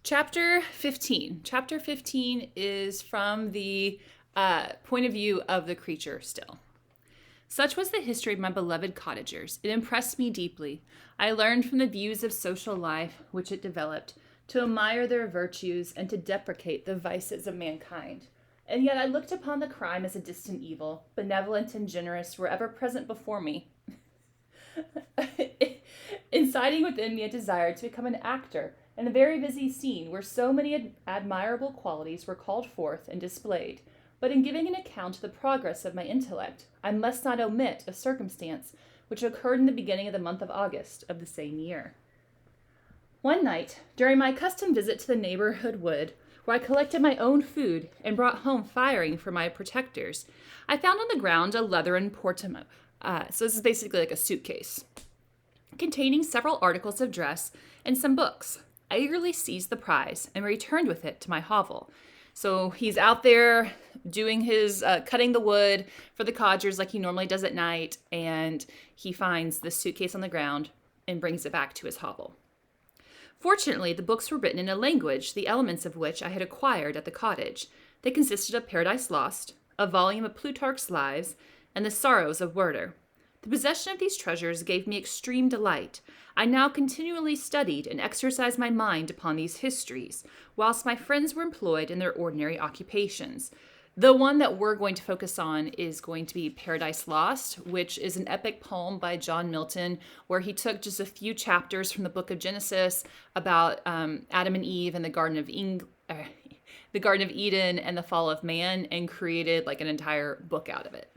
Chapter 15. Chapter 15 is from the point of view of the creature still. Such was the history of my beloved cottagers. It impressed me deeply. I learned from the views of social life which it developed to admire their virtues and to deprecate the vices of mankind. And yet I looked upon the crime as a distant evil. Benevolent and generous were ever present before me, inciting within me a desire to become an actor in a very busy scene where so many admirable qualities were called forth and displayed. But in giving an account of the progress of my intellect, I must not omit a circumstance which occurred in the beginning of the month of August of the same year. One night, during my accustomed visit to the neighborhood wood, where I collected my own food and brought home firing for my protectors, I found on the ground a leathern portmanteau. So this is basically like a suitcase containing several articles of dress and some books. I eagerly seized the prize and returned with it to my hovel. So he's out there doing his cutting the wood for the codgers like he normally does at night, and he finds this suitcase on the ground and brings it back to his hovel. Fortunately, the books were written in a language the elements of which I had acquired at the cottage. They consisted of Paradise Lost, a volume of Plutarch's Lives, and the Sorrows of Werter. The possession of these treasures gave me extreme delight. I now continually studied and exercised my mind upon these histories, whilst my friends were employed in their ordinary occupations. The one that we're going to focus on is going to be Paradise Lost, which is an epic poem by John Milton, where he took just a few chapters from the book of Genesis about Adam and Eve and the Garden of Eden and the fall of man, and created like an entire book out of it.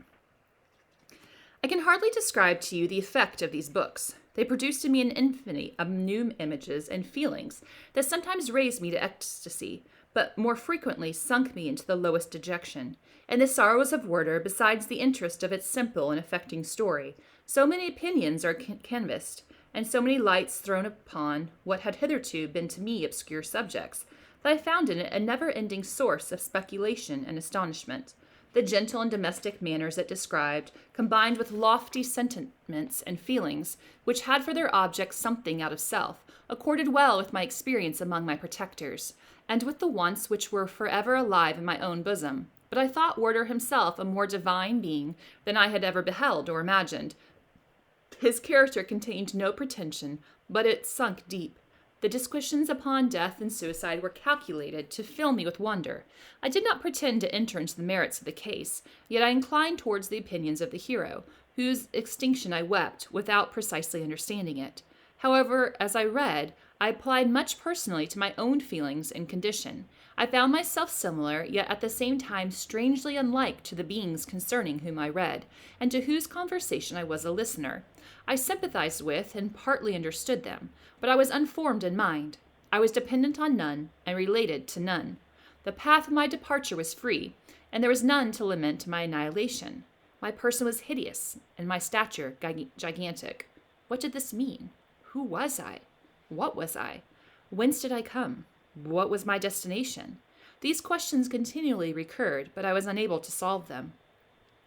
I can hardly describe to you the effect of these books. They produced in me an infinity of new images and feelings that sometimes raised me to ecstasy, but more frequently sunk me into the lowest dejection. And the Sorrows of Werter, besides the interest of its simple and affecting story, so many opinions are canvassed, and so many lights thrown upon what had hitherto been to me obscure subjects, that I found in it a never-ending source of speculation and astonishment. The gentle and domestic manners it described, combined with lofty sentiments and feelings, which had for their object something out of self, accorded well with my experience among my protectors, and with the wants which were forever alive in my own bosom. But I thought Werter himself a more divine being than I had ever beheld or imagined. His character contained no pretension, but it sunk deep. The disquisitions upon death and suicide were calculated to fill me with wonder. I did not pretend to enter into the merits of the case, yet I inclined towards the opinions of the hero, whose extinction I wept, without precisely understanding it. However, as I read, I applied much personally to my own feelings and condition. I found myself similar, yet at the same time strangely unlike to the beings concerning whom I read, and to whose conversation I was a listener. I sympathized with and partly understood them, but I was unformed in mind. I was dependent on none, and related to none. The path of my departure was free, and there was none to lament my annihilation. My person was hideous, and my stature gigantic. What did this mean? Who was I? What was I? Whence did I come? What was my destination? These questions continually recurred, but I was unable to solve them.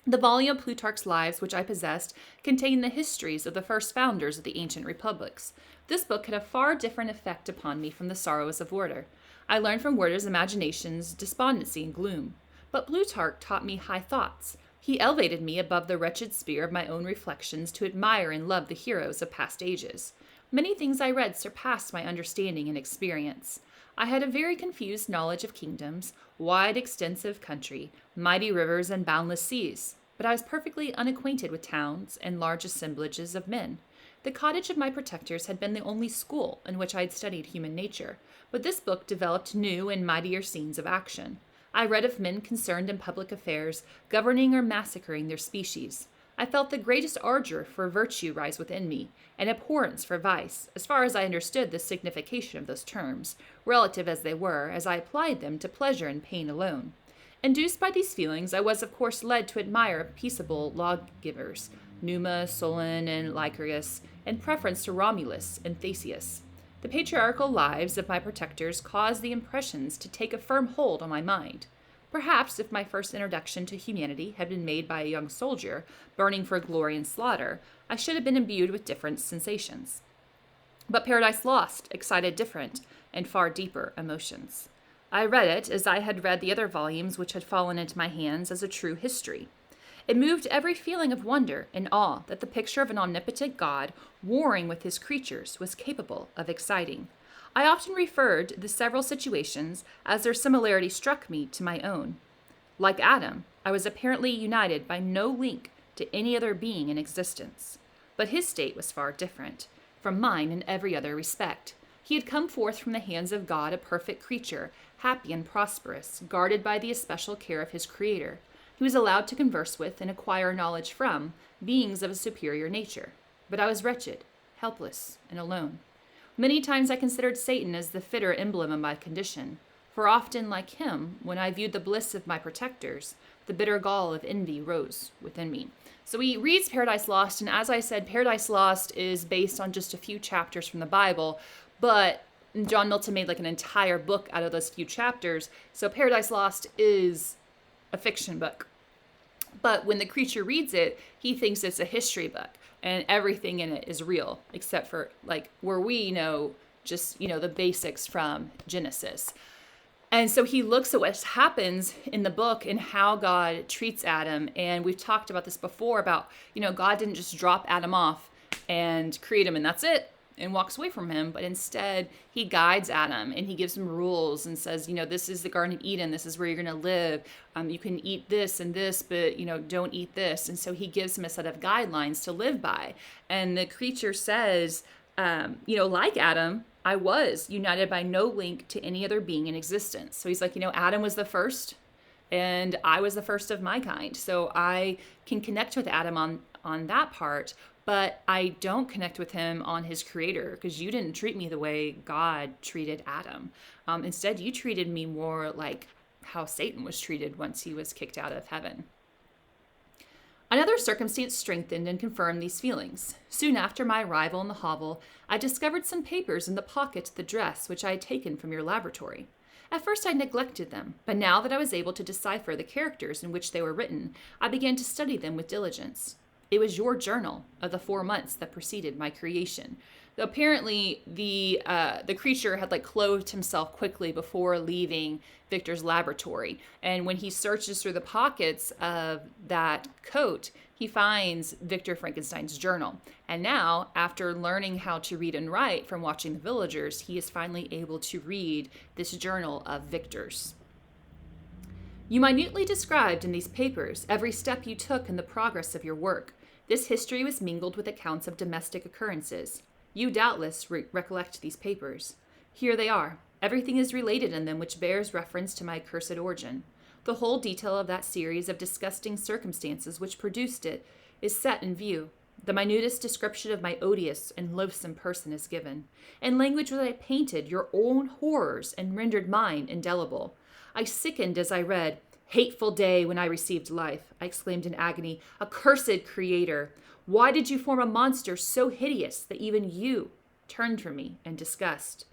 The volume of Plutarch's Lives which I possessed contained the histories of the first founders of the ancient republics. This book had a far different effect upon me from the Sorrows of Werter. I learned from Werter's imaginations despondency and gloom. But Plutarch taught me high thoughts. He elevated me above the wretched sphere of my own reflections to admire and love the heroes of past ages. Many things I read surpassed my understanding and experience. I had a very confused knowledge of kingdoms, wide extensive country, mighty rivers, and boundless seas, but I was perfectly unacquainted with towns and large assemblages of men. The cottage of my protectors had been the only school in which I had studied human nature, but this book developed new and mightier scenes of action. I read of men concerned in public affairs, governing or massacring their species. I felt the greatest ardor for virtue rise within me, and abhorrence for vice, as far as I understood the signification of those terms, relative as they were, as I applied them to pleasure and pain alone. Induced by these feelings, I was of course led to admire peaceable lawgivers, Numa, Solon, and Lycurgus, in preference to Romulus and Theseus. The patriarchal lives of my protectors caused the impressions to take a firm hold on my mind. Perhaps if my first introduction to humanity had been made by a young soldier, burning for glory and slaughter, I should have been imbued with different sensations. But Paradise Lost excited different and far deeper emotions. I read it as I had read the other volumes which had fallen into my hands as a true history. It moved every feeling of wonder and awe that the picture of an omnipotent God warring with his creatures was capable of exciting. I often referred to the several situations as their similarity struck me to my own. Like Adam, I was apparently united by no link to any other being in existence. But his state was far different from mine in every other respect. He had come forth from the hands of God a perfect creature, happy and prosperous, guarded by the especial care of his Creator. He was allowed to converse with and acquire knowledge from beings of a superior nature. But I was wretched, helpless, and alone. Many times I considered Satan as the fitter emblem of my condition, for often, like him, when I viewed the bliss of my protectors, the bitter gall of envy rose within me. So he reads Paradise Lost, and as I said, Paradise Lost is based on just a few chapters from the Bible, but John Milton made like an entire book out of those few chapters, so Paradise Lost is a fiction book. But when the creature reads it, he thinks it's a history book, and everything in it is real, except for like where we know just, the basics from Genesis. And so he looks at what happens in the book and how God treats Adam. And we've talked about this before about, God didn't just drop Adam off and create him and that's it and walks away from him. But instead, he guides Adam and he gives him rules and says, this is the Garden of Eden. This is where you're going to live. You can eat this and this, but, don't eat this. And so he gives him a set of guidelines to live by. And the creature says, like Adam, I was united by no link to any other being in existence. So he's like, Adam was the first and I was the first of my kind. So I can connect with Adam on that part, but I don't connect with him on his creator because you didn't treat me the way God treated Adam. Instead, you treated me more like how Satan was treated once he was kicked out of heaven. Another circumstance strengthened and confirmed these feelings. Soon after my arrival in the hovel, I discovered some papers in the pocket of the dress which I had taken from your laboratory. At first I neglected them, but now that I was able to decipher the characters in which they were written, I began to study them with diligence. It was your journal of the 4 months that preceded my creation. Apparently, the creature had clothed himself quickly before leaving Victor's laboratory. And when he searches through the pockets of that coat, he finds Victor Frankenstein's journal. And now, after learning how to read and write from watching the villagers, he is finally able to read this journal of Victor's. You minutely described in these papers every step you took in the progress of your work. This history was mingled with accounts of domestic occurrences. You doubtless recollect these papers. Here they are. Everything is related in them which bears reference to my accursed origin. The whole detail of that series of disgusting circumstances which produced it is set in view. The minutest description of my odious and loathsome person is given. In language that I painted your own horrors and rendered mine indelible. I sickened as I read. Hateful day when I received life, I exclaimed in agony. Accursed creator! Why did you form a monster so hideous that even you turned from me in disgust?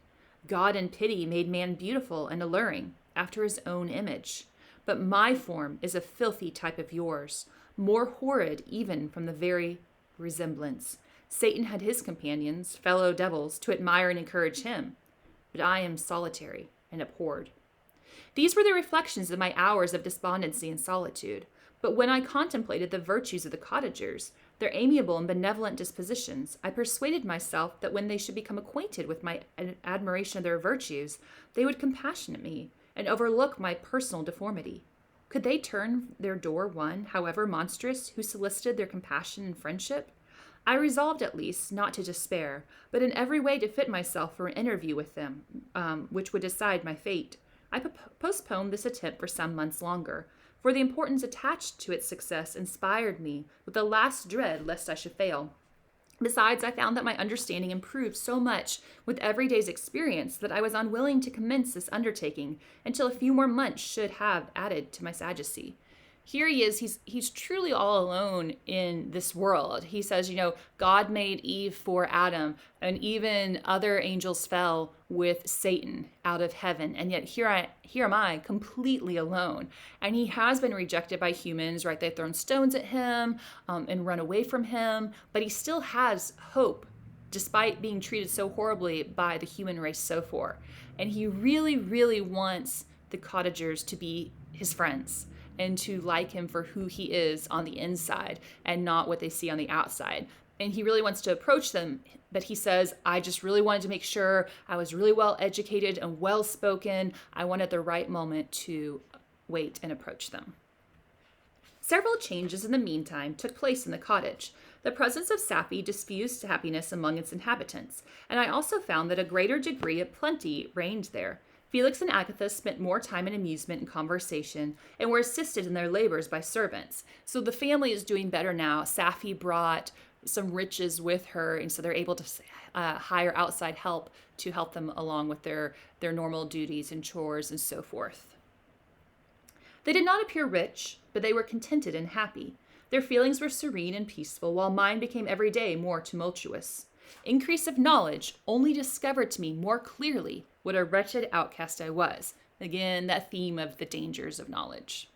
God in pity made man beautiful and alluring, after his own image. But my form is a filthy type of yours, more horrid even from the very resemblance. Satan had his companions, fellow devils, to admire and encourage him, but I am solitary and abhorred. These were the reflections of my hours of despondency and solitude. But when I contemplated the virtues of the cottagers, their amiable and benevolent dispositions, I persuaded myself that when they should become acquainted with my admiration of their virtues, they would compassionate me and overlook my personal deformity. Could they turn their door one, however monstrous, who solicited their compassion and friendship? I resolved at least not to despair, but in every way to fit myself for an interview with them, which would decide my fate. I postponed this attempt for some months longer, for the importance attached to its success inspired me with the last dread lest I should fail. Besides, I found that my understanding improved so much with every day's experience that I was unwilling to commence this undertaking until a few more months should have added to my sagacity. Here he is, he's truly all alone in this world. He says, God made Eve for Adam, and even other angels fell with Satan out of heaven. And yet here am I, completely alone. And he has been rejected by humans, right? They've thrown stones at him and run away from him, but he still has hope despite being treated so horribly by the human race so far. And he really, really wants the cottagers to be his friends and to like him for who he is on the inside and not what they see on the outside. And he really wants to approach them, but he says, I just really wanted to make sure I was really well educated and well spoken. I wanted the right moment to wait and approach them. Several changes in the meantime took place in the cottage. The presence of Safie diffused happiness among its inhabitants, and I also found that a greater degree of plenty reigned there. Felix and Agatha spent more time in amusement and conversation and were assisted in their labors by servants. So the family is doing better now. Safie brought some riches with her, and so they're able to hire outside help to help them along with their normal duties and chores and so forth. They did not appear rich, but they were contented and happy. Their feelings were serene and peaceful, while mine became every day more tumultuous. Increase of knowledge only discovered to me more clearly what a wretched outcast I was. Again, that theme of the dangers of knowledge.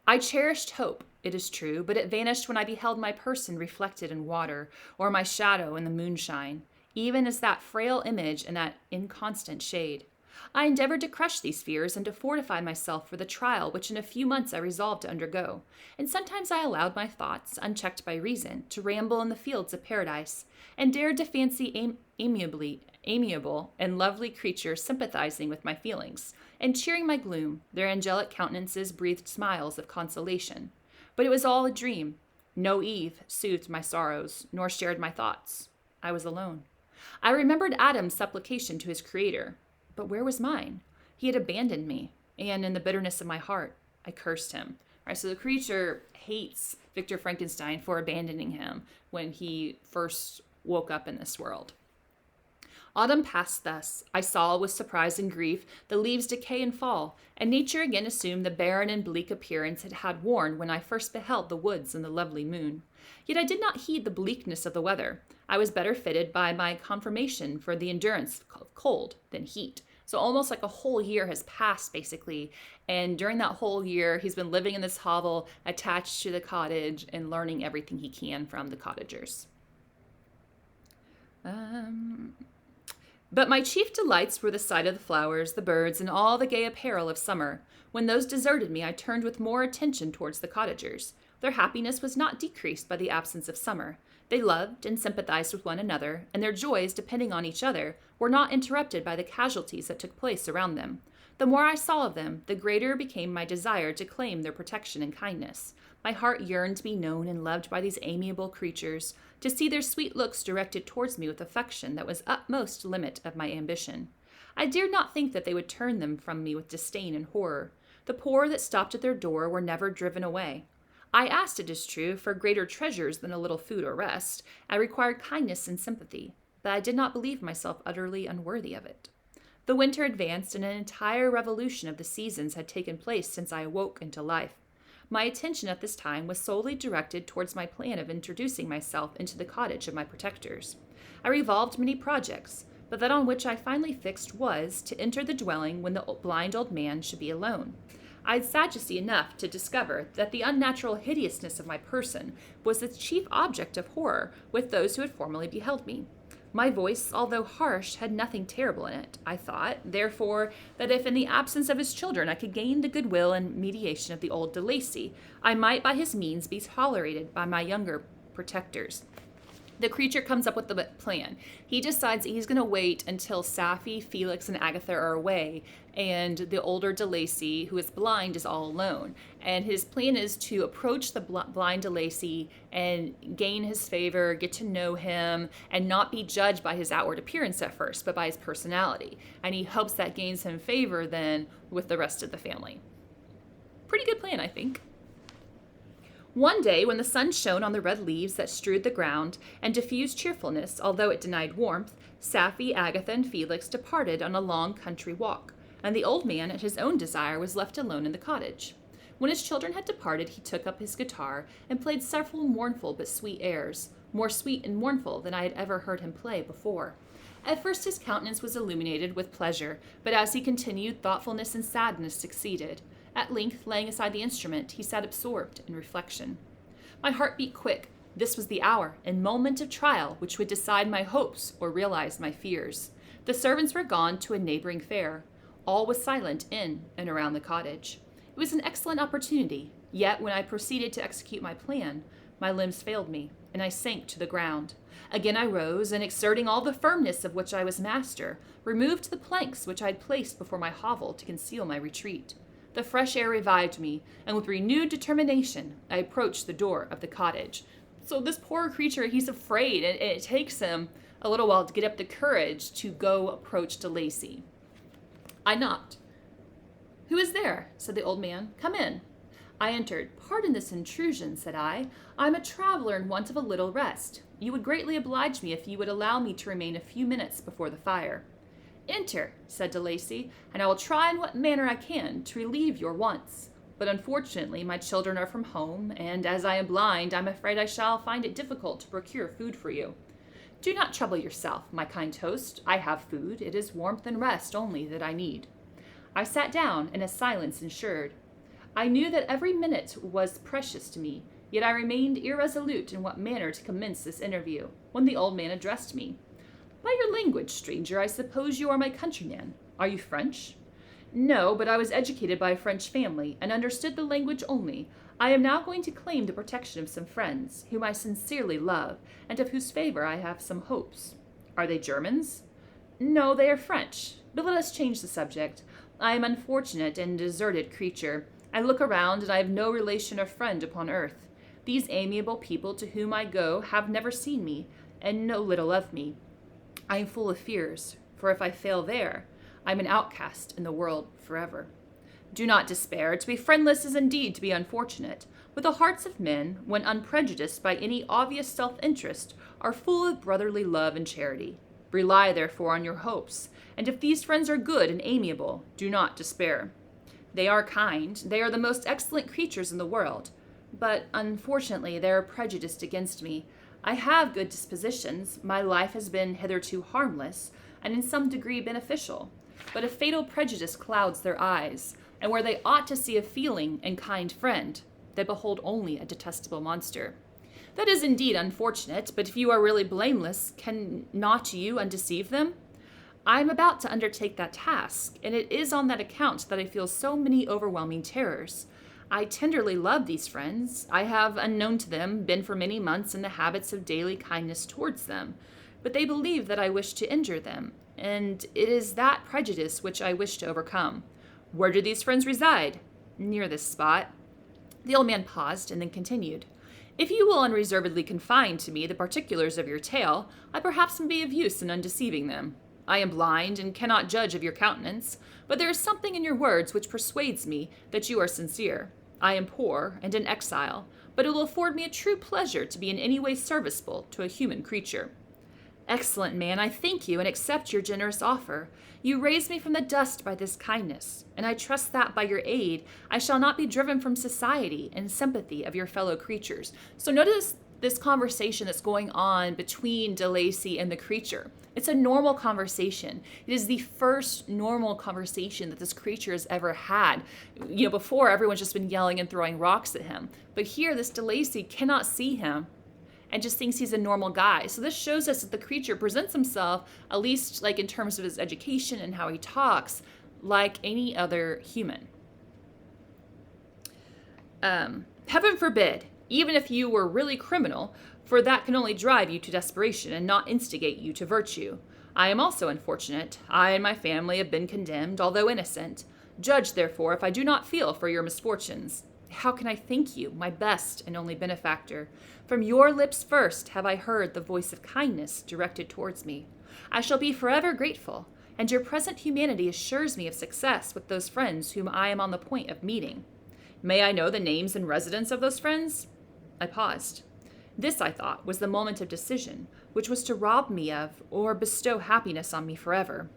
I cherished hope, it is true, but it vanished when I beheld my person reflected in water, or my shadow in the moonshine, even as that frail image in that inconstant shade. I endeavored to crush these fears and to fortify myself for the trial which in a few months I resolved to undergo, and sometimes I allowed my thoughts, unchecked by reason, to ramble in the fields of paradise, and dared to fancy amiable and lovely creatures sympathizing with my feelings, and cheering my gloom. Their angelic countenances breathed smiles of consolation. But it was all a dream. No Eve soothed my sorrows, nor shared my thoughts. I was alone. I remembered Adam's supplication to his Creator. But where was mine? He had abandoned me, and in the bitterness of my heart, I cursed him. All right, so the creature hates Victor Frankenstein for abandoning him when he first woke up in this world. Autumn passed thus. I saw with surprise and grief the leaves decay and fall, and nature again assumed the barren and bleak appearance it had worn when I first beheld the woods and the lovely moon. Yet I did not heed the bleakness of the weather. I was better fitted by my conformation for the endurance of cold than heat. So almost like a whole year has passed, basically. And during that whole year, he's been living in this hovel attached to the cottage and learning everything he can from the cottagers. But my chief delights were the sight of the flowers, the birds, and all the gay apparel of summer. When those deserted me, I turned with more attention towards the cottagers. Their happiness was not decreased by the absence of summer. They loved and sympathized with one another, and their joys, depending on each other, were not interrupted by the casualties that took place around them. The more I saw of them, the greater became my desire to claim their protection and kindness. My heart yearned to be known and loved by these amiable creatures, to see their sweet looks directed towards me with affection that was utmost limit of my ambition. I dared not think that they would turn them from me with disdain and horror. The poor that stopped at their door were never driven away. I asked, it is true, for greater treasures than a little food or rest. I required kindness and sympathy, but I did not believe myself utterly unworthy of it. The winter advanced, and an entire revolution of the seasons had taken place since I awoke into life. My attention at this time was solely directed towards my plan of introducing myself into the cottage of my protectors. I revolved many projects, but that on which I finally fixed was to enter the dwelling when the blind old man should be alone. I had sagacity enough to discover that the unnatural hideousness of my person was the chief object of horror with those who had formerly beheld me. My voice, although harsh, had nothing terrible in it. I thought, therefore, that if in the absence of his children I could gain the goodwill and mediation of the old de Lacy, I might by his means be tolerated by my younger protectors. The creature comes up with the plan. He decides he's going to wait until Safie, Felix, and Agatha are away, and the older de Lacy, who is blind, is all alone. And his plan is to approach the blind de Lacy and gain his favor, get to know him, and not be judged by his outward appearance at first, but by his personality. And he hopes that gains him favor then with the rest of the family. Pretty good plan, I think. One day, when the sun shone on the red leaves that strewed the ground and diffused cheerfulness, although it denied warmth, Safie, Agatha, and Felix departed on a long country walk, and the old man, at his own desire, was left alone in the cottage. When his children had departed, he took up his guitar and played several mournful but sweet airs, more sweet and mournful than I had ever heard him play before. At first his countenance was illuminated with pleasure, but as he continued, thoughtfulness and sadness succeeded. At length, laying aside the instrument, he sat absorbed in reflection. My heart beat quick. This was the hour and moment of trial which would decide my hopes or realize my fears. The servants were gone to a neighboring fair. All was silent in and around the cottage. It was an excellent opportunity, yet when I proceeded to execute my plan, my limbs failed me, and I sank to the ground. Again I rose, and exerting all the firmness of which I was master, removed the planks which I had placed before my hovel to conceal my retreat. The fresh air revived me, and with renewed determination, I approached the door of the cottage. So this poor creature, he's afraid, and it takes him a little while to get up the courage to go approach De Lacy. I knocked. "Who is there?" said the old man. "Come in." I entered. "Pardon this intrusion," said I. "I am a traveler in want of a little rest. You would greatly oblige me if you would allow me to remain a few minutes before the fire." "Enter," said De Lacy, "and I will try in what manner I can to relieve your wants. But unfortunately my children are from home, and as I am blind, I'm afraid I shall find it difficult to procure food for you." "Do not trouble yourself, my kind host. I have food. It is warmth and rest only that I need." I sat down, and a silence ensued. I knew that every minute was precious to me, yet I remained irresolute in what manner to commence this interview, when the old man addressed me. "By your language, stranger, I suppose you are my countryman. Are you French?" "No, but I was educated by a French family, and understood the language only. I am now going to claim the protection of some friends, whom I sincerely love, and of whose favor I have some hopes." "Are they Germans?" "No, they are French. But let us change the subject. I am an unfortunate and deserted creature. I look around, and I have no relation or friend upon earth. These amiable people to whom I go have never seen me, and know little of me. I am full of fears, for if I fail there, I am an outcast in the world forever. Do not despair. To be friendless is indeed to be unfortunate. But the hearts of men, when unprejudiced by any obvious self-interest, are full of brotherly love and charity. Rely, therefore, on your hopes, and if these friends are good and amiable, do not despair. They are kind, they are the most excellent creatures in the world, but unfortunately they are prejudiced against me. I have good dispositions, my life has been hitherto harmless, and in some degree beneficial, but a fatal prejudice clouds their eyes, and where they ought to see a feeling and kind friend, they behold only a detestable monster. That is indeed unfortunate, but if you are really blameless, can not you undeceive them? I am about to undertake that task, and it is on that account that I feel so many overwhelming terrors. I tenderly love these friends. I have, unknown to them, been for many months in the habits of daily kindness towards them, but they believe that I wish to injure them, and it is that prejudice which I wish to overcome. Where do these friends reside? Near this spot. The old man paused and then continued. If you will unreservedly confide to me the particulars of your tale, I perhaps may be of use in undeceiving them. I am blind and cannot judge of your countenance, but there is something in your words which persuades me that you are sincere. I am poor and in exile, but it will afford me a true pleasure to be in any way serviceable to a human creature. Excellent man, I thank you and accept your generous offer. You raise me from the dust by this kindness, and I trust that by your aid I shall not be driven from society and sympathy of your fellow creatures. So notice this conversation that's going on between De Lacy and the creature. It's a normal conversation. It is the first normal conversation that this creature has ever had. Before everyone's just been yelling and throwing rocks at him. But here, this De Lacy cannot see him and just thinks he's a normal guy. So this shows us that the creature presents himself, at least like in terms of his education and how he talks, like any other human. Heaven forbid, even if you were really criminal, for that can only drive you to desperation and not instigate you to virtue. I am also unfortunate. I and my family have been condemned, although innocent. Judge, therefore, if I do not feel for your misfortunes. How can I thank you, my best and only benefactor? From your lips first have I heard the voice of kindness directed towards me. I shall be forever grateful, and your present humanity assures me of success with those friends whom I am on the point of meeting. May I know the names and residence of those friends? I paused. This, I thought, was the moment of decision, which was to rob me of, or bestow happiness on me forever.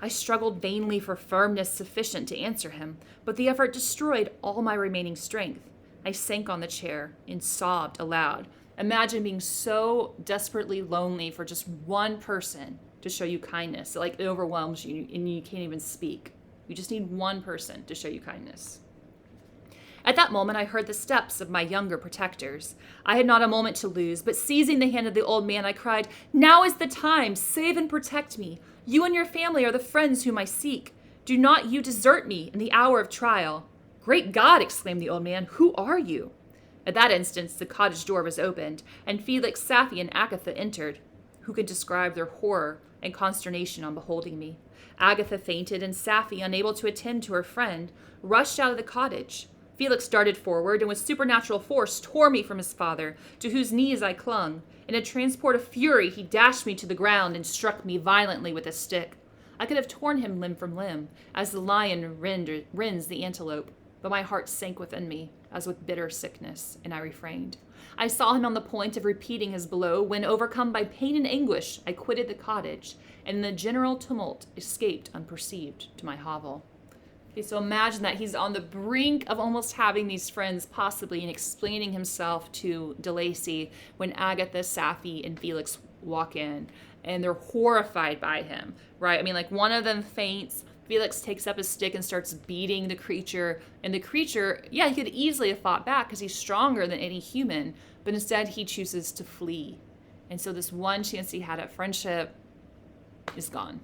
I struggled vainly for firmness sufficient to answer him, but the effort destroyed all my remaining strength. I sank on the chair and sobbed aloud. Imagine being so desperately lonely for just one person to show you kindness. It overwhelms you and you can't even speak. You just need one person to show you kindness. At that moment, I heard the steps of my younger protectors. I had not a moment to lose, but seizing the hand of the old man, I cried, "Now is the time! Save and protect me! You and your family are the friends whom I seek. Do not you desert me in the hour of trial." "Great God!" exclaimed the old man, "who are you?" At that instant, the cottage door was opened, and Felix, Safie, and Agatha entered. Who could describe their horror and consternation on beholding me? Agatha fainted, and Safie, unable to attend to her friend, rushed out of the cottage. Felix darted forward, and with supernatural force tore me from his father, to whose knees I clung. In a transport of fury, he dashed me to the ground and struck me violently with a stick. I could have torn him limb from limb, as the lion rends the antelope, but my heart sank within me, as with bitter sickness, and I refrained. I saw him on the point of repeating his blow, when, overcome by pain and anguish, I quitted the cottage, and in the general tumult escaped unperceived to my hovel. Okay, so imagine that he's on the brink of almost having these friends possibly and explaining himself to DeLacy when Agatha, Safie, and Felix walk in, and they're horrified by him, right? I mean, like, one of them faints. Felix takes up his stick and starts beating the creature, and the creature, yeah, he could easily have fought back because he's stronger than any human, but instead he chooses to flee. And so this one chance he had at friendship is gone.